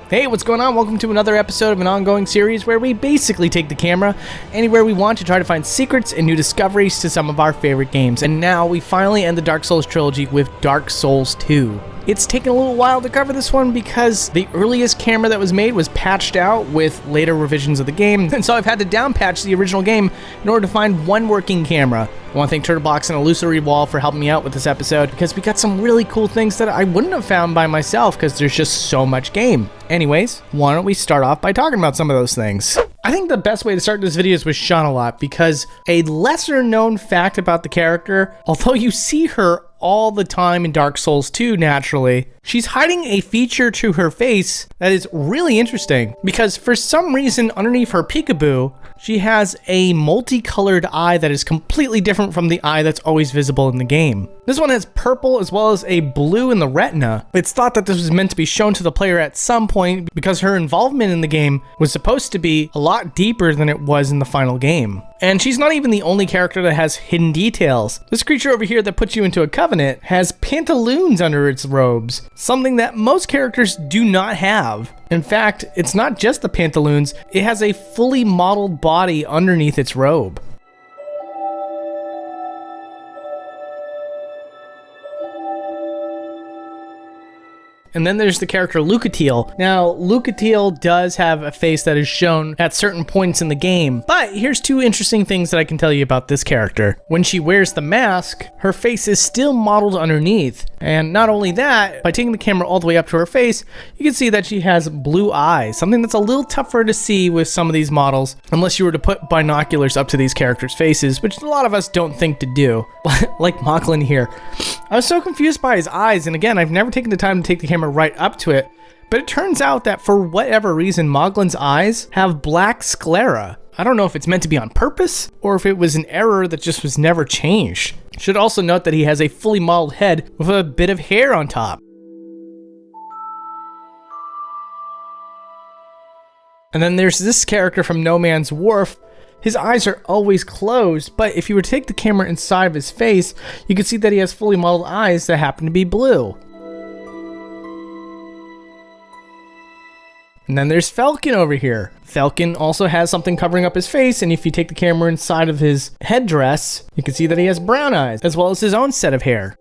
Hey, what's going on? Welcome to another episode of an ongoing series where we basically take the camera anywhere we want to try to find secrets and new discoveries to some of our favorite games. And now we finally end the Dark Souls trilogy with Dark Souls 2. It's taken a little while to cover this one because the earliest camera that was made was patched out with later revisions of the game, and so I've had to downpatch the original game in order to find one working camera. I want to thank Turtlebox and Illusory Wall for helping me out with this episode because we got some really cool things that I wouldn't have found by myself because there's just so much game. Anyways, why don't we start off by talking about some of those things. I think the best way to start this video is with Shaa because a lesser known fact about the character, although you see her all the time in Dark Souls 2 naturally, she's hiding a feature to her face that is really interesting because for some reason underneath her peekaboo, she has a multicolored eye that is completely different from the eye that's always visible in the game. This one has purple as well as a blue in the retina. It's thought that this was meant to be shown to the player at some point because her involvement in the game was supposed to be a lot deeper than it was in the final game. And she's not even the only character that has hidden details. This creature over here that puts you into a covenant has pantaloons under its robes, something that most characters do not have. In fact, it's not just the pantaloons, it has a fully modeled body underneath its robe. And then there's the character Luca. Now, Luca does have a face that is shown at certain points in the game, but here's two interesting things that I can tell you about this character. When she wears the mask, her face is still modeled underneath. And not only that, by taking the camera all the way up to her face, you can see that she has blue eyes, something that's a little tougher to see with some of these models, unless you were to put binoculars up to these characters' faces, which a lot of us don't think to do, like Mocklin here. I was so confused by his eyes, and again, I've never taken the time to take the camera right up to it, but it turns out that for whatever reason, Moglin's eyes have black sclera. I don't know if it's meant to be on purpose, or if it was an error that just was never changed. Should also note that he has a fully modeled head with a bit of hair on top. And then there's this character from No Man's Wharf. His eyes are always closed, but if you were to take the camera inside of his face, you can see that he has fully modeled eyes that happen to be blue. And then there's Falcon over here. Falcon also has something covering up his face, and if you take the camera inside of his headdress, you can see that he has brown eyes, as well as his own set of hair.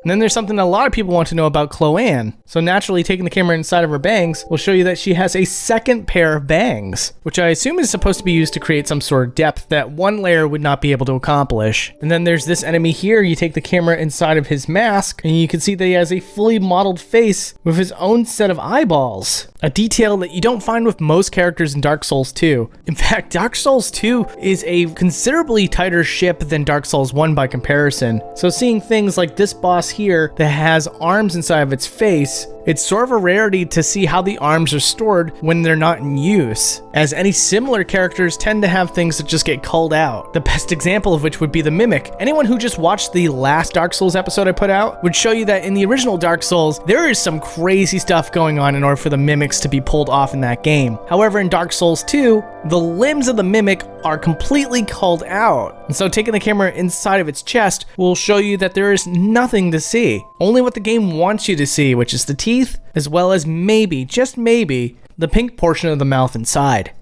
And then there's something that a lot of people want to know about Chloanne. So naturally, taking the camera inside of her bangs will show you that she has a second pair of bangs, which I assume is supposed to be used to create some sort of depth that one layer would not be able to accomplish. And then there's this enemy here. You take the camera inside of his mask, and you can see that he has a fully modeled face with his own set of eyeballs, a detail that you don't find with most characters in Dark Souls 2. In fact, Dark Souls 2 is a considerably tighter ship than Dark Souls 1 by comparison. So seeing things like this boss here that has arms inside of its face, it's sort of a rarity to see how the arms are stored when they're not in use, as any similar characters tend to have things that just get culled out. The best example of which would be the Mimic. Anyone who just watched the last Dark Souls episode I put out would show you that in the original Dark Souls, there is some crazy stuff going on in order for the Mimics to be pulled off in that game. However, in Dark Souls 2, the limbs of the Mimic are completely culled out. And so taking the camera inside of its chest will show you that there is nothing to see. Only what the game wants you to see, which is the teeth, as well as maybe, just maybe, the pink portion of the mouth inside.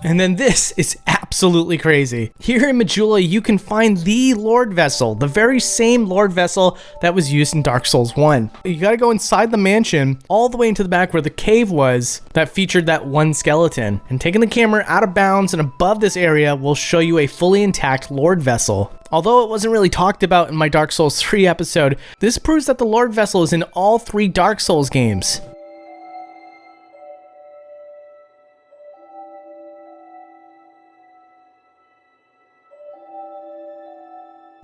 And then this is absolutely crazy. Here in Majula, you can find the Lord Vessel, the very same Lord Vessel that was used in Dark Souls 1. You gotta go inside the mansion, all the way into the back where the cave was that featured that one skeleton. And taking the camera out of bounds and above this area will show you a fully intact Lord Vessel. Although it wasn't really talked about in my Dark Souls 3 episode, this proves that the Lord Vessel is in all 3 Dark Souls games.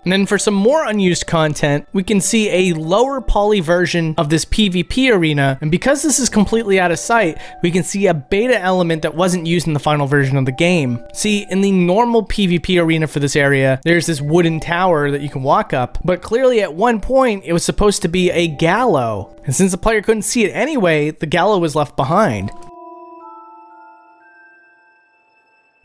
And then for some more unused content, we can see a lower poly version of this PvP arena, and because this is completely out of sight, we can see a beta element that wasn't used in the final version of the game. See, in the normal PvP arena for this area, there's this wooden tower that you can walk up, but clearly at one point it was supposed to be a Gallow, and since the player couldn't see it anyway, the Gallow was left behind.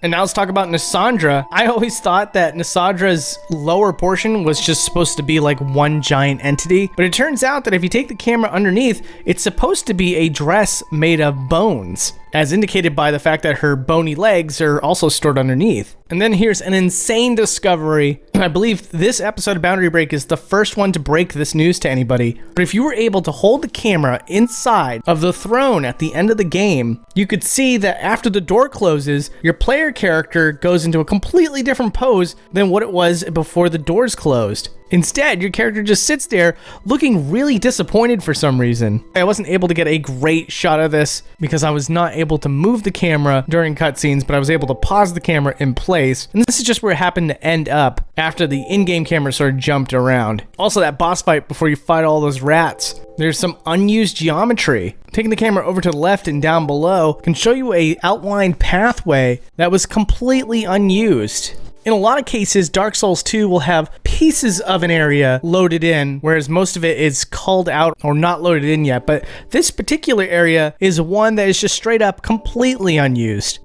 And now let's talk about Nandra. I always thought that Nandra's lower portion was just supposed to be like one giant entity, but it turns out that if you take the camera underneath, it's supposed to be a dress made of bones, as indicated by the fact that her bony legs are also stored underneath. And then here's an insane discovery. I believe this episode of Boundary Break is the first one to break this news to anybody. But if you were able to hold the camera inside of the throne at the end of the game, you could see that after the door closes, your player character goes into a completely different pose than what it was before the doors closed. Instead, your character just sits there looking really disappointed for some reason. I wasn't able to get a great shot of this because I was not able to move the camera during cutscenes, but I was able to pause the camera in place. And this is just where it happened to end up after the in-game camera sort of jumped around. Also, that boss fight before you fight all those rats, there's some unused geometry. Taking the camera over to the left and down below can show you a outlined pathway that was completely unused. In a lot of cases, Dark Souls 2 will have pieces of an area loaded in, whereas most of it is culled out or not loaded in yet, but this particular area is one that is just straight up completely unused.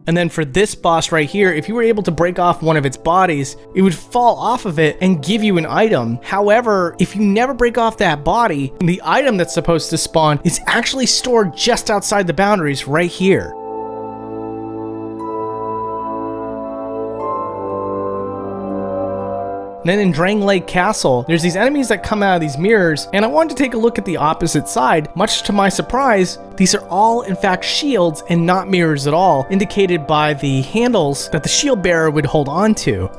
And then for this boss right here, if you were able to break off one of its bodies, it would fall off of it and give you an item. However, if you never break off that body, the item that's supposed to spawn is actually stored just outside the boundaries right here. Then in Drang Lake Castle, there's these enemies that come out of these mirrors, and I wanted to take a look at the opposite side. Much to my surprise, these are all in fact shields and not mirrors at all, indicated by the handles that the shield bearer would hold on to.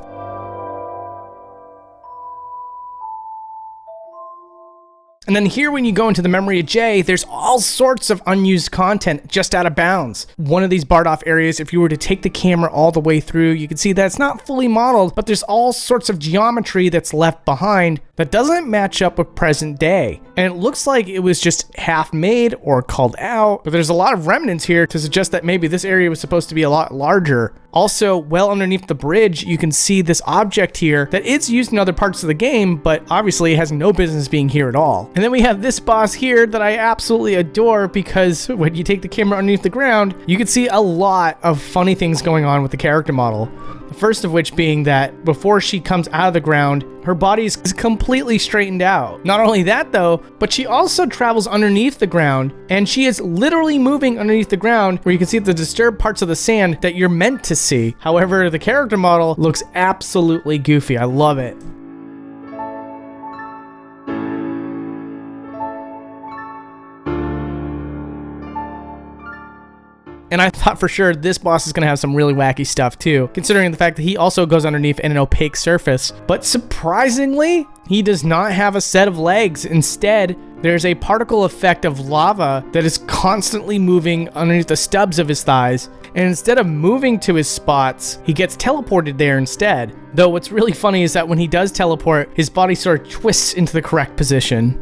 And then here when you go into the Memory of Jay, there's all sorts of unused content just out of bounds. One of these barred off areas, if you were to take the camera all the way through, you can see that it's not fully modeled, but there's all sorts of geometry that's left behind that doesn't match up with present day. And it looks like it was just half made or called out, but there's a lot of remnants here to suggest that maybe this area was supposed to be a lot larger. Also, well underneath the bridge, you can see this object here that is used in other parts of the game, but obviously it has no business being here at all. And then we have this boss here that I absolutely adore because when you take the camera underneath the ground, you can see a lot of funny things going on with the character model. The first of which being that before she comes out of the ground, her body is completely straightened out. Not only that though, but she also travels underneath the ground, and she is literally moving underneath the ground where you can see the disturbed parts of the sand that you're meant to see. However, the character model looks absolutely goofy. I love it. And I thought for sure this boss is going to have some really wacky stuff too, considering the fact that he also goes underneath an opaque surface. But surprisingly, he does not have a set of legs. Instead, there's a particle effect of lava that is constantly moving underneath the stubs of his thighs. And instead of moving to his spots, he gets teleported there instead. Though what's really funny is that when he does teleport, his body sort of twists into the correct position.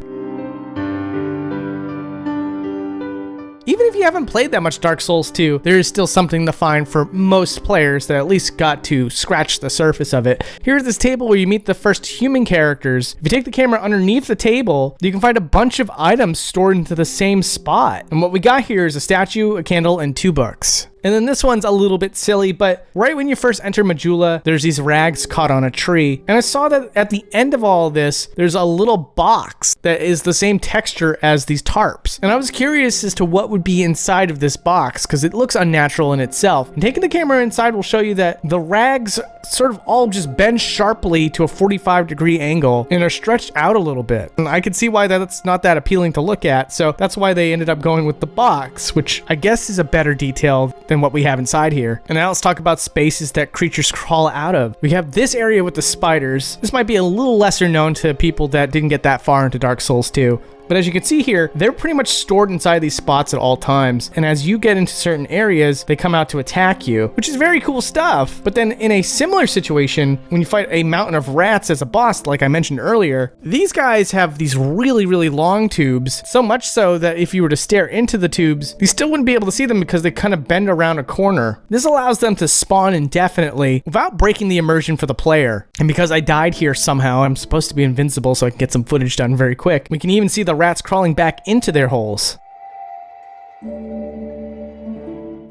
Even if you haven't played that much Dark Souls 2, there is still something to find for most players that at least got to scratch the surface of it. Here's this table where you meet the first human characters. If you take the camera underneath the table, you can find a bunch of items stored into the same spot. And what we got here is a statue, a candle, and 2 books. And then this one's a little bit silly, but right when you first enter Majula, there's these rags caught on a tree. And I saw that at the end of all of this, there's a little box that is the same texture as these tarps. And I was curious as to what would be inside of this box, because it looks unnatural in itself. And taking the camera inside will show you that the rags sort of all just bend sharply to a 45-degree angle and are stretched out a little bit. And I can see why that's not that appealing to look at, so that's why they ended up going with the box, which I guess is a better detail than what we have inside here. And now let's talk about spaces that creatures crawl out of. We have this area with the spiders. This might be a little lesser known to people that didn't get that far into Dark Souls 2. But as you can see here, they're pretty much stored inside these spots at all times. And as you get into certain areas, they come out to attack you, which is very cool stuff. But then in a similar situation, when you fight a mountain of rats as a boss, like I mentioned earlier, these guys have these really, really long tubes. So much so that if you were to stare into the tubes, you still wouldn't be able to see them because they kind of bend around a corner. This allows them to spawn indefinitely without breaking the immersion for the player. And because I died here somehow, I'm supposed to be invincible so I can get some footage done very quick. We can even see the rats crawling back into their holes.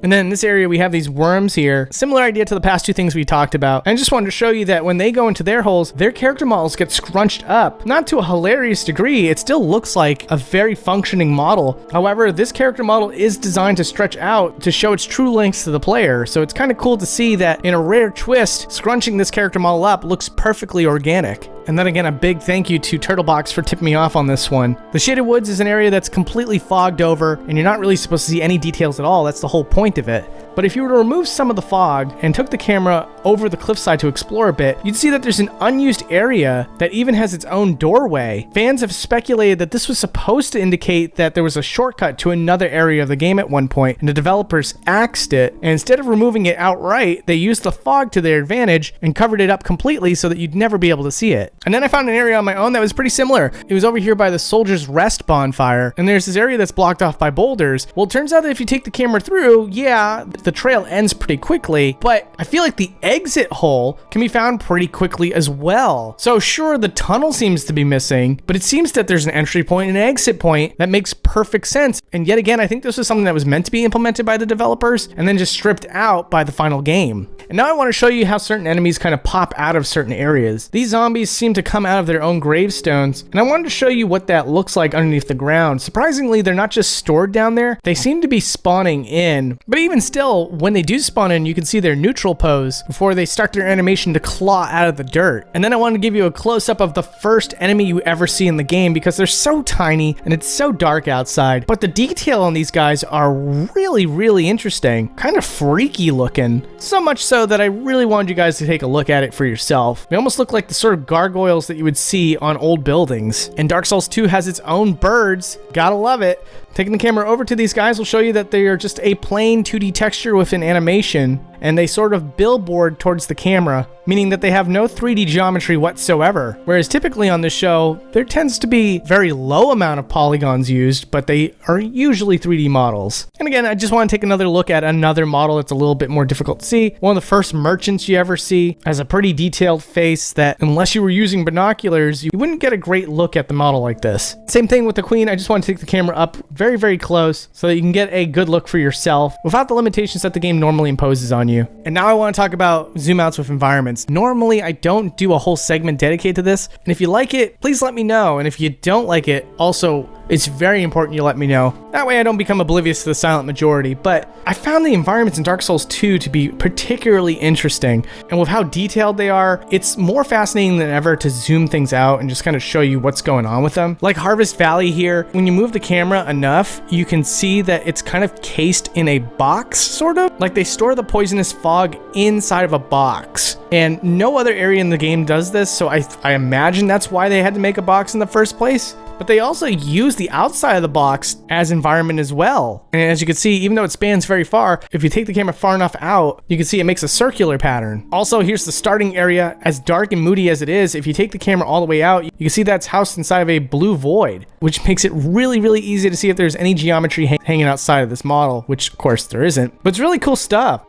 And then in this area, we have these worms here. Similar idea to the past two things we talked about. I just wanted to show you that when they go into their holes, their character models get scrunched up. Not to a hilarious degree, it still looks like a very functioning model. However, this character model is designed to stretch out to show its true lengths to the player. So it's kind of cool to see that in a rare twist, scrunching this character model up looks perfectly organic. And then again, a big thank you to Turtlebox for tipping me off on this one. The Shaded Woods is an area that's completely fogged over, and you're not really supposed to see any details at all. That's the whole point of it. But if you were to remove some of the fog and took the camera over the cliffside to explore a bit, you'd see that there's an unused area that even has its own doorway. Fans have speculated that this was supposed to indicate that there was a shortcut to another area of the game at one point, and the developers axed it, and instead of removing it outright, they used the fog to their advantage and covered it up completely so that you'd never be able to see it. And then I found an area on my own that was pretty similar. It was over here by the Soldier's Rest bonfire, and there's this area that's blocked off by boulders. Well, it turns out that if you take the camera through, yeah, the trail ends pretty quickly, but I feel like the exit hole can be found pretty quickly as well. So sure, the tunnel seems to be missing, but it seems that there's an entry point and an exit point that makes perfect sense. And yet again, I think this was something that was meant to be implemented by the developers and then just stripped out by the final game. And now I want to show you how certain enemies kind of pop out of certain areas. These zombies seem to come out of their own gravestones, and I wanted to show you what that looks like underneath the ground. Surprisingly, they're not just stored down there, they seem to be spawning in. But even still, when they do spawn in, you can see their neutral pose before they start their animation to claw out of the dirt. And then I want to give you a close-up of the first enemy you ever see in the game because they're so tiny and it's so dark outside. But the detail on these guys are really, really interesting. Kind of freaky looking. So much so that I really wanted you guys to take a look at it for yourself. They almost look like the sort of gargoyles that you would see on old buildings. And Dark Souls 2 has its own birds. Gotta love it. Taking the camera over to these guys will show you that they are just a plain 2D texture with an animation, and they sort of billboard towards the camera, meaning that they have no 3D geometry whatsoever. Whereas typically on this show, there tends to be very low amount of polygons used, but they are usually 3D models. And again, I just want to take another look at another model that's a little bit more difficult to see. One of the first merchants you ever see has a pretty detailed face that, unless you were using binoculars, you wouldn't get a great look at the model like this. Same thing with the Queen. I just want to take the camera up very, very close so that you can get a good look for yourself without the limitations that the game normally imposes on you. And now I want to talk about zoom outs with environments. Normally, I don't do a whole segment dedicated to this, and if you like it, please let me know, and if you don't like it, also, it's very important you let me know. That way I don't become oblivious to the silent majority, but I found the environments in Dark Souls 2 to be particularly interesting, and with how detailed they are, it's more fascinating than ever to zoom things out and just kind of show you what's going on with them. Like Harvest Valley here, when you move the camera enough, you can see that it's kind of cased in a box, sort of. Like they store the poisonous fog inside of a box. And no other area in the game does this, so I imagine that's why they had to make a box in the first place. But they also use the outside of the box as environment as well. And as you can see, even though it spans very far, if you take the camera far enough out, you can see it makes a circular pattern. Also, here's the starting area. As dark and moody as it is, if you take the camera all the way out, you can see that's housed inside of a blue void, which makes it really, really easy to see if there's any geometry hanging outside of this model, which of course there isn't. But it's really cool stuff.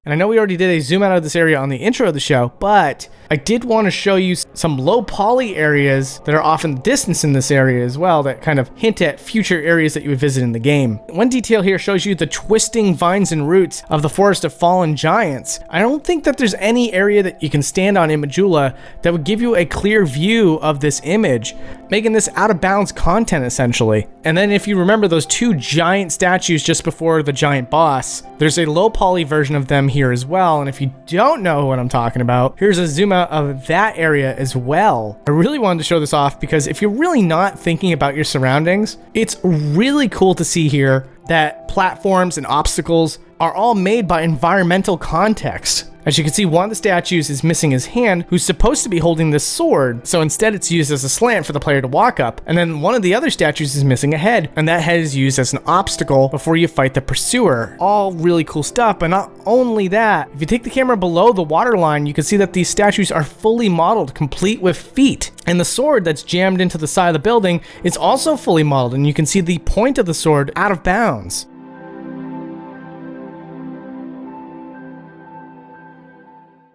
And I know we already did a zoom out of this area on the intro of the show, but I did want to show you some low poly areas that are off in the distance in this area as well that kind of hint at future areas that you would visit in the game. One detail here shows you the twisting vines and roots of the Forest of Fallen Giants. I don't think that there's any area that you can stand on in Majula that would give you a clear view of this image, making this out of bounds content essentially. And then if you remember those two giant statues just before the giant boss, there's a low poly version of them here as well. And if you don't know what I'm talking about, here's a zoom out of that area as well. I really wanted to show this off because if you're really not thinking about your surroundings, it's really cool to see here that platforms and obstacles are all made by environmental context. As you can see, one of the statues is missing his hand, who's supposed to be holding this sword, so instead it's used as a slant for the player to walk up. And then one of the other statues is missing a head, and that head is used as an obstacle before you fight the pursuer. All really cool stuff, but not only that, if you take the camera below the waterline, you can see that these statues are fully modeled, complete with feet. And the sword that's jammed into the side of the building is also fully modeled, and you can see the point of the sword out of bounds.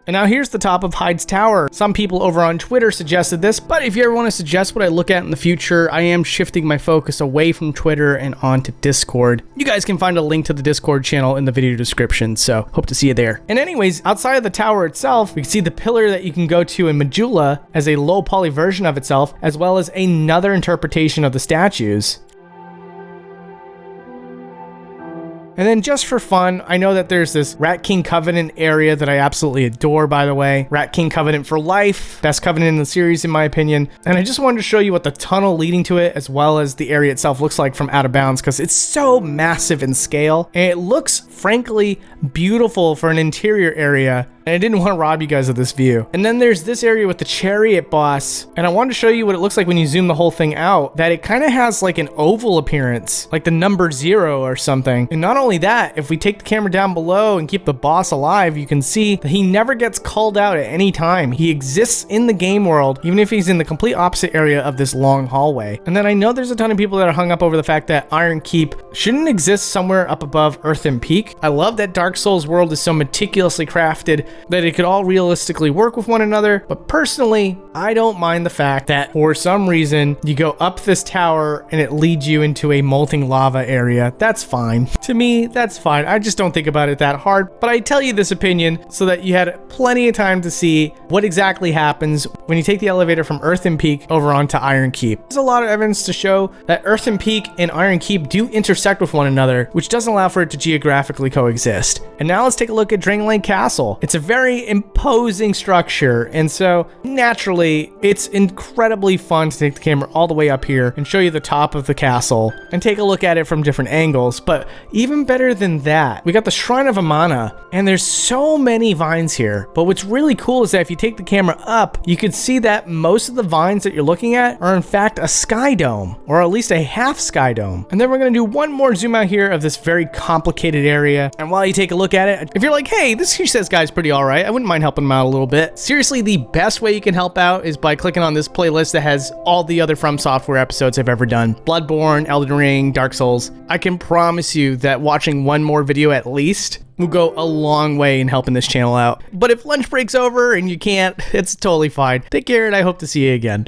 And now here's the top of Hyde's Tower. Some people over on Twitter suggested this, but if you ever want to suggest what I look at in the future, I am shifting my focus away from Twitter and onto Discord. You guys can find a link to the Discord channel in the video description, so hope to see you there. And anyways, outside of the tower itself, we can see the pillar that you can go to in Majula as a low poly version of itself, as well as another interpretation of the statues. And then just for fun, I know that there's this Rat King Covenant area that I absolutely adore, by the way. Rat King Covenant for life. Best covenant in the series, in my opinion. And I just wanted to show you what the tunnel leading to it, as well as the area itself, looks like from Out of Bounds, because it's so massive in scale. And it looks, frankly, beautiful for an interior area. And I didn't want to rob you guys of this view. And then there's this area with the chariot boss. And I wanted to show you what it looks like when you zoom the whole thing out, that it kind of has like an oval appearance, like the number 0 or something. And not only that, if we take the camera down below and keep the boss alive, you can see that he never gets called out at any time. He exists in the game world, even if he's in the complete opposite area of this long hallway. And then I know there's a ton of people that are hung up over the fact that Iron Keep shouldn't exist somewhere up above Earthen Peak. I love that Dark Souls world is so meticulously crafted that it could all realistically work with one another, but personally, I don't mind the fact that for some reason you go up this tower and it leads you into a molten lava area. That's fine. To me, that's fine. I just don't think about it that hard, but I tell you this opinion so that you had plenty of time to see what exactly happens when you take the elevator from Earthen Peak over onto Iron Keep. There's a lot of evidence to show that Earthen Peak and Iron Keep do intersect with one another, which doesn't allow for it to geographically coexist. And now let's take a look at Drangleic Castle. It's a very imposing structure, and so naturally it's incredibly fun to take the camera all the way up here and show you the top of the castle and take a look at it from different angles. But even better than that, we got the Shrine of Amana, and there's so many vines here. But what's really cool is that if you take the camera up, you can see that most of the vines that you're looking at are in fact a sky dome, or at least a half sky dome. And then we're going to do one more zoom out here of this very complicated area, and while you take a look at it, if you're like, hey, this She Says guy's pretty all right, I wouldn't mind helping them out a little bit. Seriously, the best way you can help out is by clicking on this playlist that has all the other From Software episodes I've ever done. Bloodborne, Elden Ring, Dark Souls. I can promise you that watching one more video at least will go a long way in helping this channel out. But if lunch break's over and you can't, it's totally fine. Take care, and I hope to see you again.